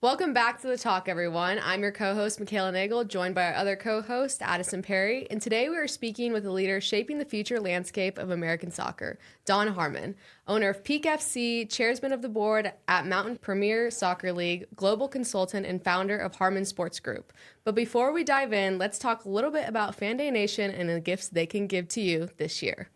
Welcome back to The Talk, everyone. I'm your co-host, Michaela Nagel, joined by our other co-host, Addison Perry. And today we are speaking with a leader shaping the future landscape of American soccer, Don Harmon, owner of Peak FC, chairman of the board at Mountain Premier Soccer League, global consultant, and founder of Harmon Sports Group. But before we dive in, let's talk a little bit about Fan Day Nation and the gifts they can give to you this year.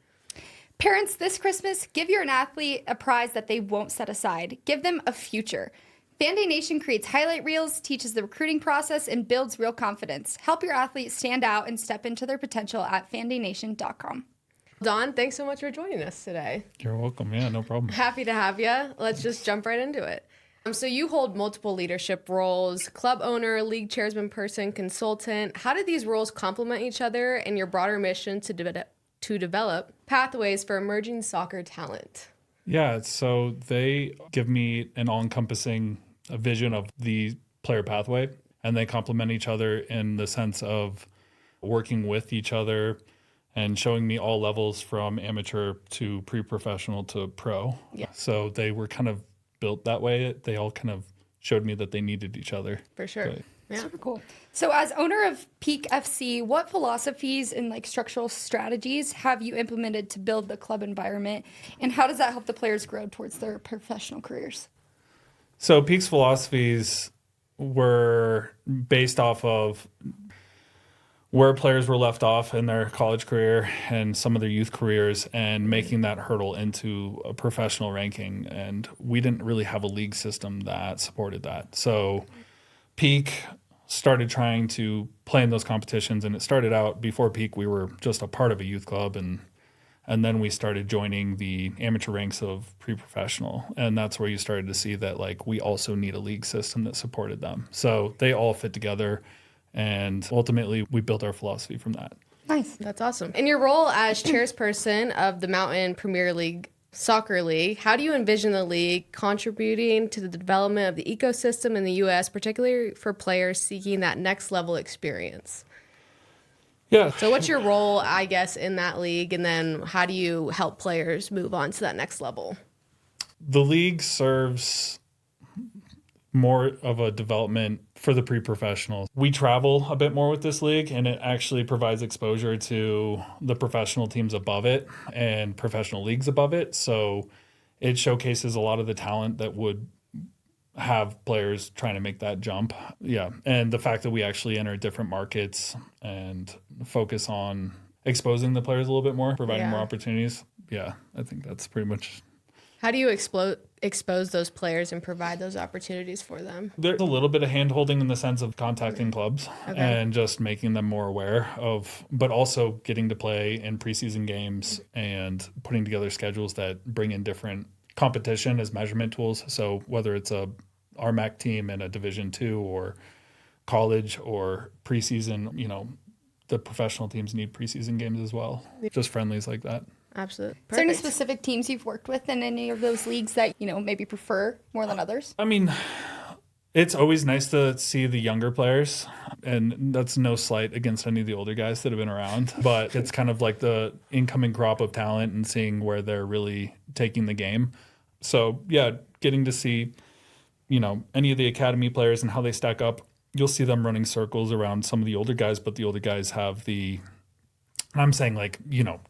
Parents, this Christmas, give your athlete a prize that they won't set aside. Give them a future. Fan Day Nation creates highlight reels, teaches the recruiting process, and builds real confidence. Help your athlete stand out and step into their potential at fandaynation.com. Don, thanks so much for joining us today. You're welcome. Yeah, no problem. Happy to have you. Let's just jump right into it. So you hold multiple leadership roles, club owner, league chairman person, consultant. How do these roles complement each other and your broader mission to develop pathways for emerging soccer talent? Yeah, so they give me an all-encompassing vision of the player pathway, and they complement each other in the sense of working with each other and showing me all levels from amateur to pre-professional to pro. Yeah. So they were kind of built that way. They all kind of showed me that they needed each other. For sure. But, yeah. Super cool. So as owner of Peak FC, what philosophies and structural strategies have you implemented to build the club environment? And how does that help the players grow towards their professional careers? So Peak's philosophies were based off of where players were left off in their college career and some of their youth careers and making that hurdle into a professional ranking. And we didn't really have a league system that supported that. So Peak started trying to play in those competitions, and it started out before Peak, we were just a part of a youth club, and then we started joining the amateur ranks of pre-professional, and that's where you started to see that we also need a league system that supported them. So they all fit together, and ultimately we built our philosophy from that. Nice. That's awesome. In your role as chairperson of the Mountain Premier League Soccer League, how do you envision the league contributing to the development of the ecosystem in the U.S., particularly for players seeking that next level experience? Yeah. So what's your role, I guess, in that league, and then how do you help players move on to that next level? The league serves more of a development for the pre-professionals. We travel a bit more with this league, and it actually provides exposure to the professional teams above it and professional leagues above it. So it showcases a lot of the talent that would have players trying to make that jump. Yeah. And the fact that we actually enter different markets and focus on exposing the players a little bit more, providing more opportunities. Yeah, I think that's pretty much. How do you expose those players and provide those opportunities for them? There's a little bit of hand-holding in the sense of contacting clubs and just making them more aware of, but also getting to play in preseason games and putting together schedules that bring in different competition as measurement tools. So whether it's a RMAC team in a Division II or college or preseason, the professional teams need preseason games as well. Just friendlies like that. Absolutely. Is there any specific teams you've worked with in any of those leagues that, maybe prefer more than others? I mean, it's always nice to see the younger players, and that's no slight against any of the older guys that have been around, but it's kind of like the incoming crop of talent and seeing where they're really taking the game. So, yeah, getting to see, any of the academy players and how they stack up. You'll see them running circles around some of the older guys, but the older guys have I'm saying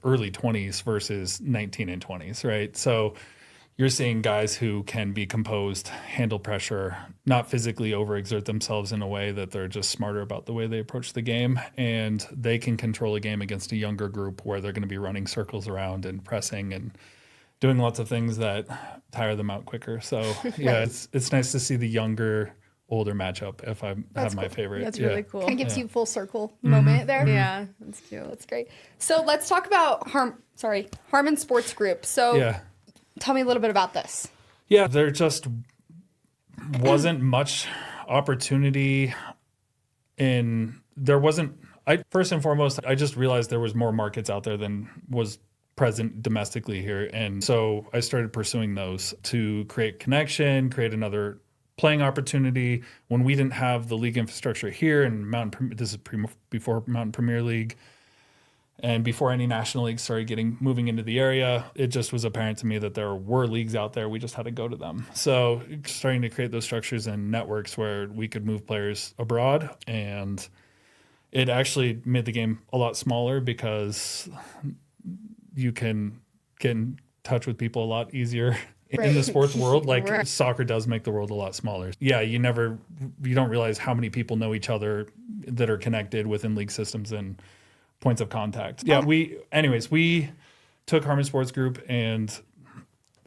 early 20s versus 19 and 20s, right? So you're seeing guys who can be composed, handle pressure, not physically overexert themselves in a way that they're just smarter about the way they approach the game. And they can control a game against a younger group where they're going to be running circles around and pressing and doing lots of things that tire them out quicker. So yeah, it's nice to see the younger older matchup if I have my favorite. That's really cool. Kind of gives you a full circle moment there. Yeah, that's cute. That's great. So let's talk about Harmon Sports Group. So tell me a little bit about this. Yeah, there just wasn't much opportunity first and foremost, I just realized there was more markets out there than was present domestically here. And so I started pursuing those to create connection, create another playing opportunity. When we didn't have the league infrastructure here and before Mountain Premier League, And before any national leagues started moving into the area, it just was apparent to me that there were leagues out there. We just had to go to them. So starting to create those structures and networks where we could move players abroad, and it actually made the game a lot smaller because you can get in touch with people a lot easier in the sports world. Like soccer does make the world a lot smaller. Yeah, you don't realize how many people know each other that are connected within league systems and points of contact. Yeah, we took Harmon Sports Group and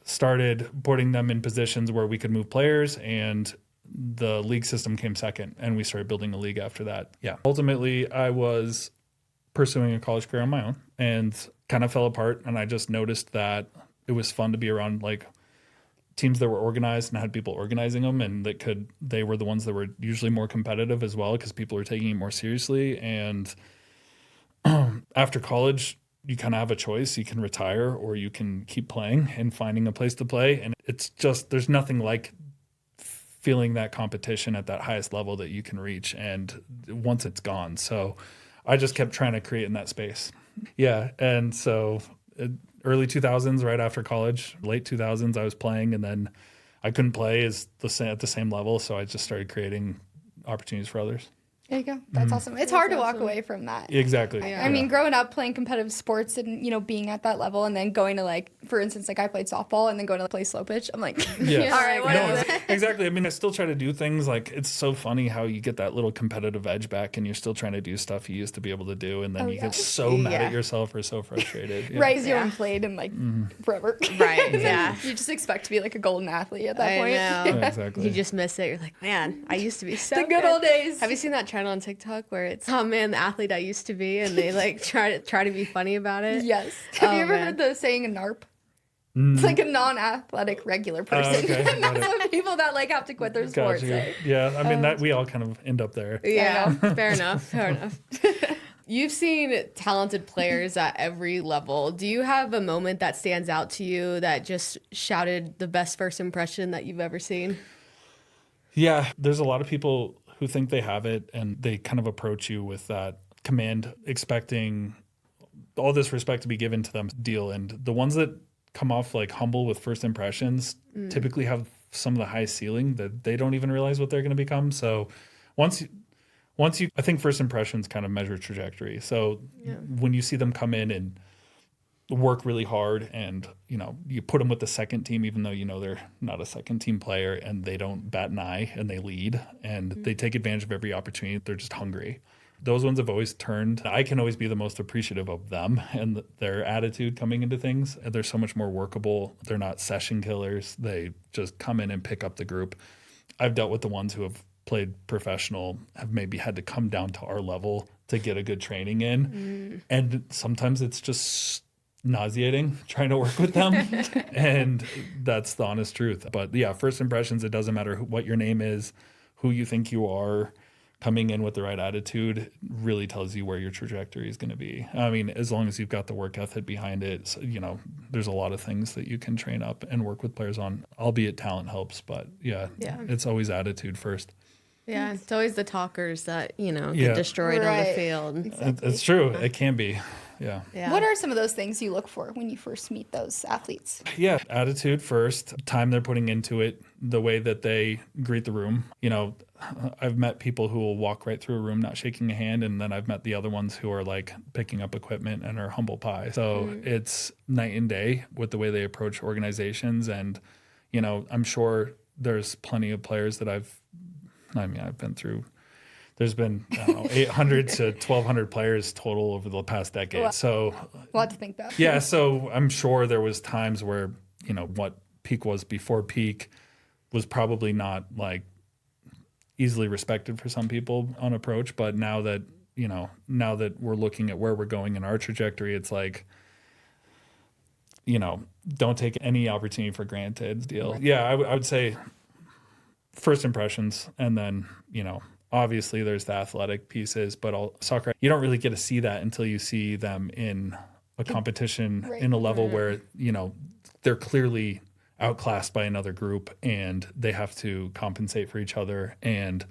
started putting them in positions where we could move players, and the league system came second, and we started building a league after that. Yeah. Ultimately, I was pursuing a college career on my own and kind of fell apart, and I just noticed that it was fun to be around like teams that were organized and had people organizing them, and they were the ones that were usually more competitive as well because people were taking it more seriously. And after college, you kind of have a choice. You can retire or you can keep playing and finding a place to play. And it's just, there's nothing like feeling that competition at that highest level that you can reach. And once it's gone. So I just kept trying to create in that space. Yeah. And so early 2000s, right after college, late 2000s, I was playing, and then I couldn't play at the same level. So I just started creating opportunities for others. There you go. That's awesome. It's hard to walk away from that. Exactly. Yeah. I mean, growing up playing competitive sports and, being at that level, and then going to, like, for instance, like I played softball and then going to play slow pitch. I'm like, yeah. All right, whatever. No, exactly. I mean, I still try to do things. Like, it's so funny how you get that little competitive edge back and you're still trying to do stuff you used to be able to do. And then you get so mad at yourself or so frustrated. Yeah. Right, because you haven't played in, like, forever. Right, yeah. You just expect to be, like, a golden athlete at that point. I know. Yeah, exactly. You just miss it. You're like, man, I used to be so The good old days. Have you seen that trend on TikTok where it's, oh man, the athlete I used to be, and they like try to be funny about it? Yes. Have you ever heard the saying a NARP? It's like a non-athletic regular person. Okay. And that's what people that like have to quit their sports say. Yeah, I mean, that we all kind of end up there. Yeah, fair enough. Fair enough. You've seen talented players at every level. Do you have a moment that stands out to you that just shouted the best first impression that you've ever seen? Yeah, there's a lot of people who think they have it, and they kind of approach you with that command, expecting all this respect to be given to them deal. And the ones that come off like humble with first impressions typically have some of the highest ceiling that they don't even realize what they're going to become. So once you, I think first impressions kind of measure trajectory. So when you see them come in and work really hard, and you put them with the second team, even though they're not a second team player, and they don't bat an eye, and they lead, and they take advantage of every opportunity. They're just hungry. Those ones have always turned. I can always be the most appreciative of them and their attitude coming into things. And they're so much more workable. They're not session killers. They just come in and pick up the group. I've dealt with the ones who have played professional, have maybe had to come down to our level to get a good training in. And sometimes it's just nauseating trying to work with them. And that's the honest truth. But yeah, first impressions, it doesn't matter what your name is, who you think you are. Coming in with the right attitude really tells you where your trajectory is going to be. I mean, as long as you've got the work ethic behind it, so, there's a lot of things that you can train up and work with players on, albeit talent helps. But it's always attitude first. Yeah, it's always the talkers that, get destroyed on the field. Exactly. It's true. It can be. Yeah. What are some of those things you look for when you first meet those athletes? Yeah, attitude first, time they're putting into it, the way that they greet the room. I've met people who will walk right through a room not shaking a hand, and then I've met the other ones who are like picking up equipment and are humble pie. So it's night and day with the way they approach organizations. And, I'm sure there's plenty of players that I've been through. There's been 800 to 1,200 players total over the past decade. Well, so a lot to think about. Yeah, so I'm sure there was times where, what peak was before peak was probably not like easily respected for some people on approach. But now that we're looking at where we're going in our trajectory, it's like, don't take any opportunity for granted deal. Yeah, I would say first impressions, and then, obviously there's the athletic pieces, but soccer, you don't really get to see that until you see them in a competition in a level where, they're clearly outclassed by another group and they have to compensate for each other and,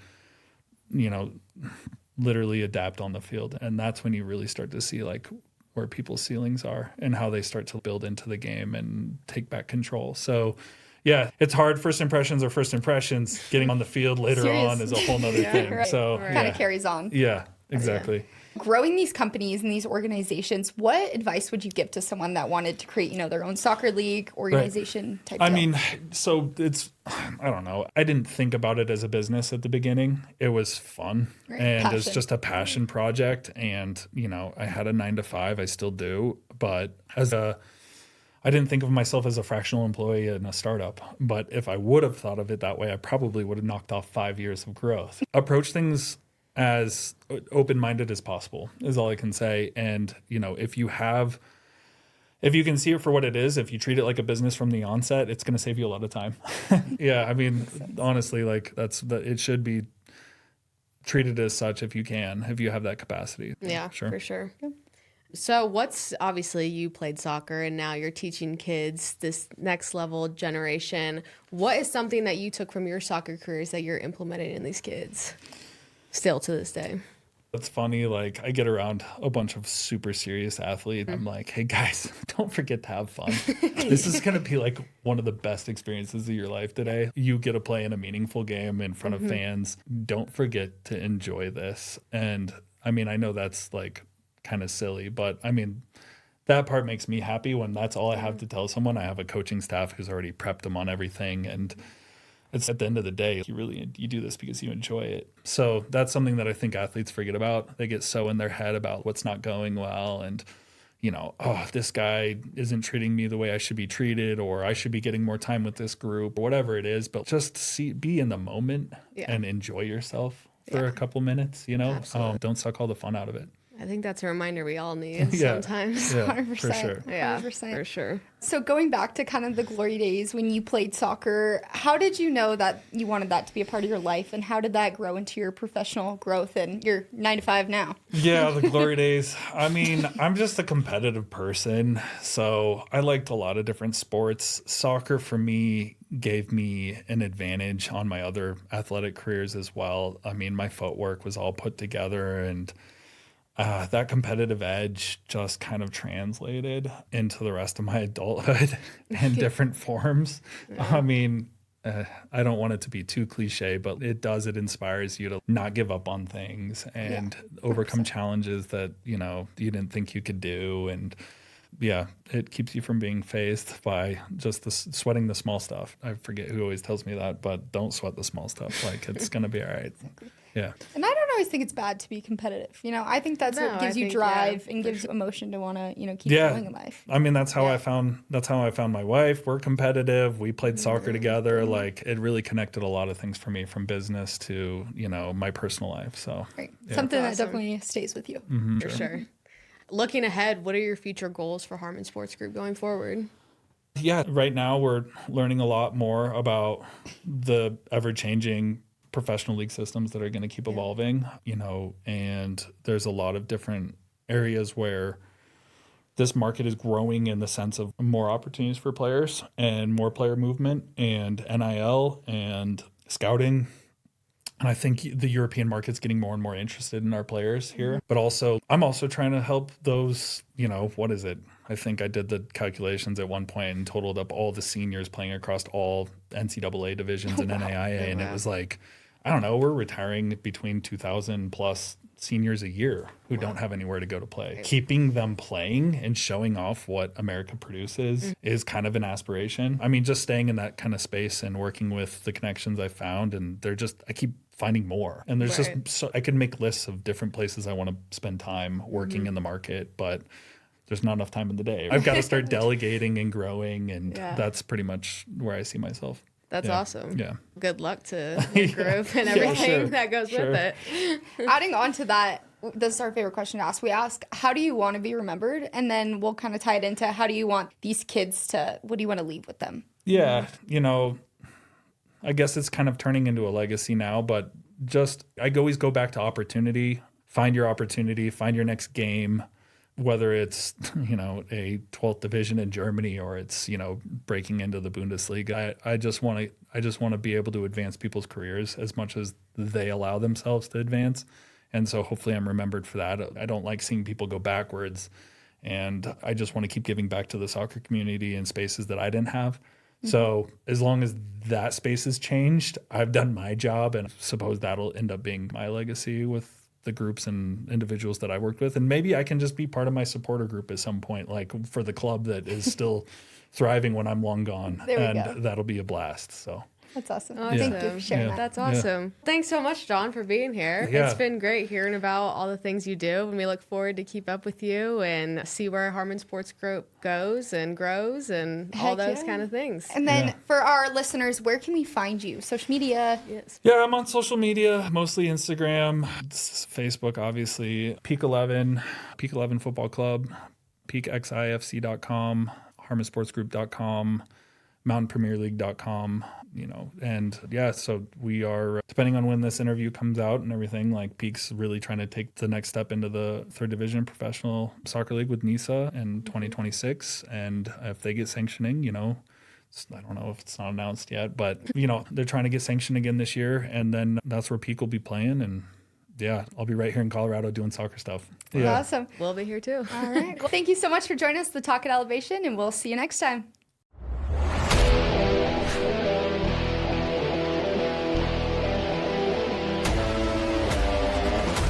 literally adapt on the field. And that's when you really start to see like, where people's ceilings are and how they start to build into the game and take back control. So yeah, it's hard. First impressions are first impressions. Getting on the field later on is a whole nother thing. Right. So Kind of carries on. Yeah, exactly. Growing these companies and these organizations, what advice would you give to someone that wanted to create, their own soccer league organization type deal? I mean, so I don't know. I didn't think about it as a business at the beginning. It was fun and it's just a passion project. And, I had a 9 to 5, I still do. But I didn't think of myself as a fractional employee in a startup. But if I would have thought of it that way, I probably would have knocked off 5 years of growth. Approach things as open-minded as possible is all I can say. And, if you can see it for what it is, if you treat it like a business from the onset, it's going to save you a lot of time. Yeah. I mean, honestly, it should be treated as such if you have that capacity. Yeah, for sure. Yeah. So obviously you played soccer and now you're teaching kids this next level generation. What is something that you took from your soccer careers that you're implementing in these kids still to this day? It's funny, I get around a bunch of super serious athletes. I'm like, hey guys, don't forget to have fun. This is going to be one of the best experiences of your life today. You get to play in a meaningful game in front of fans. Don't forget to enjoy this. And I mean, I know that's kind of silly, but I mean, that part makes me happy when that's all I have to tell someone. I have a coaching staff who's already prepped them on everything. And it's at the end of the day, you do this because you enjoy it. So that's something that I think athletes forget about. They get so in their head about what's not going well and, this guy isn't treating me the way I should be treated, or I should be getting more time with this group, or whatever it is. But just be in the moment and enjoy yourself for a couple minutes, don't suck all the fun out of it. I think that's a reminder we all need sometimes. Yeah, 100%. for sure. Yeah, 100%. for sure. So going back to kind of the glory days when you played soccer, how did you know that you wanted that to be a part of your life, and how did that grow into your professional growth and your 9 to 5 now? Yeah, the glory days. I mean, I'm just a competitive person, so I liked a lot of different sports. Soccer for me gave me an advantage on my other athletic careers as well. I mean, my footwork was all put together, and that competitive edge just kind of translated into the rest of my adulthood in different forms. I mean, I don't want it to be too cliche, but it inspires you to not give up on things and overcome challenges that, you didn't think you could do. And it keeps you from being fazed by just sweating the small stuff. I forget who always tells me that, but don't sweat the small stuff. It's going to be all right. Yeah. And I don't always think it's bad to be competitive. I think that's what gives you drive and gives you emotion to want to, keep going in life. I mean, that's how I found my wife. We're competitive. We played soccer together. It really connected a lot of things for me, from business to, my personal life. So something that definitely stays with you. Mm-hmm. For sure. Looking ahead, what are your future goals for Harmon Sports Group going forward? Yeah, right now we're learning a lot more about the ever-changing professional league systems that are going to keep evolving, and there's a lot of different areas where this market is growing in the sense of more opportunities for players and more player movement and NIL and scouting. And I think the European market's getting more and more interested in our players here. But also, I'm also trying to help those, what is it? I think I did the calculations at one point and totaled up all the seniors playing across all NCAA divisions and NAIA. And it was I don't know, we're retiring between 2,000 plus seniors a year who don't have anywhere to go to play. Keeping them playing and showing off what America produces is kind of an aspiration. I mean, just staying in that kind of space and working with the connections I found, and I keep finding more. And there's I could make lists of different places I want to spend time working in the market, but there's not enough time in the day. I've got to start delegating and growing, and that's pretty much where I see myself. That's awesome. Yeah. Good luck to the group and everything that goes with it. Adding on to that, this is our favorite question to ask. We ask, how do you want to be remembered? And then we'll kind of tie it into, how do you want these kids what do you want to leave with them? Yeah. I guess it's kind of turning into a legacy now, but I always go back to opportunity. Find your opportunity, find your next game. Whether it's, a 12th division in Germany or it's, breaking into the Bundesliga, I just want to be able to advance people's careers as much as they allow themselves to advance. And so hopefully I'm remembered for that. I don't like seeing people go backwards And I just want to keep giving back to the soccer community in spaces that I didn't have. So as long as that space has changed, I've done my job, and I suppose that'll end up being my legacy with the groups and individuals that I worked with. And maybe I can just be part of my supporter group at some point, like for the club that is still thriving when I'm long gone. There we and go. that'll be a blast. So That's awesome. Awesome. Thank you for sharing Yeah. that. That's awesome. Thanks so much, John, for being here. Yeah. It's been great hearing about all the things you do, and we look forward to keep up with you and see where Harmon Sports Group goes and grows and all Heck those yeah. kind of things. And then Yeah. for our listeners, where can we find you? Social media? Yes. yeah, I'm on social media, mostly Instagram, Facebook, obviously, Peak 11 Football Club, peakxifc.com, harmonsportsgroup.com, mountainpremierleague.com, and yeah, so we are, depending on when this interview comes out and everything, like Peak's really trying to take the next step into the third division professional soccer league with NISA in 2026. And if they get sanctioning, I don't know if it's not announced yet, but they're trying to get sanctioned again this year. And then that's where Peak will be playing. And yeah, I'll be right here in Colorado doing soccer stuff. Yeah. Awesome. We'll be here too. All right. Well, thank you so much for joining us to Talk at Elevation, and we'll see you next time.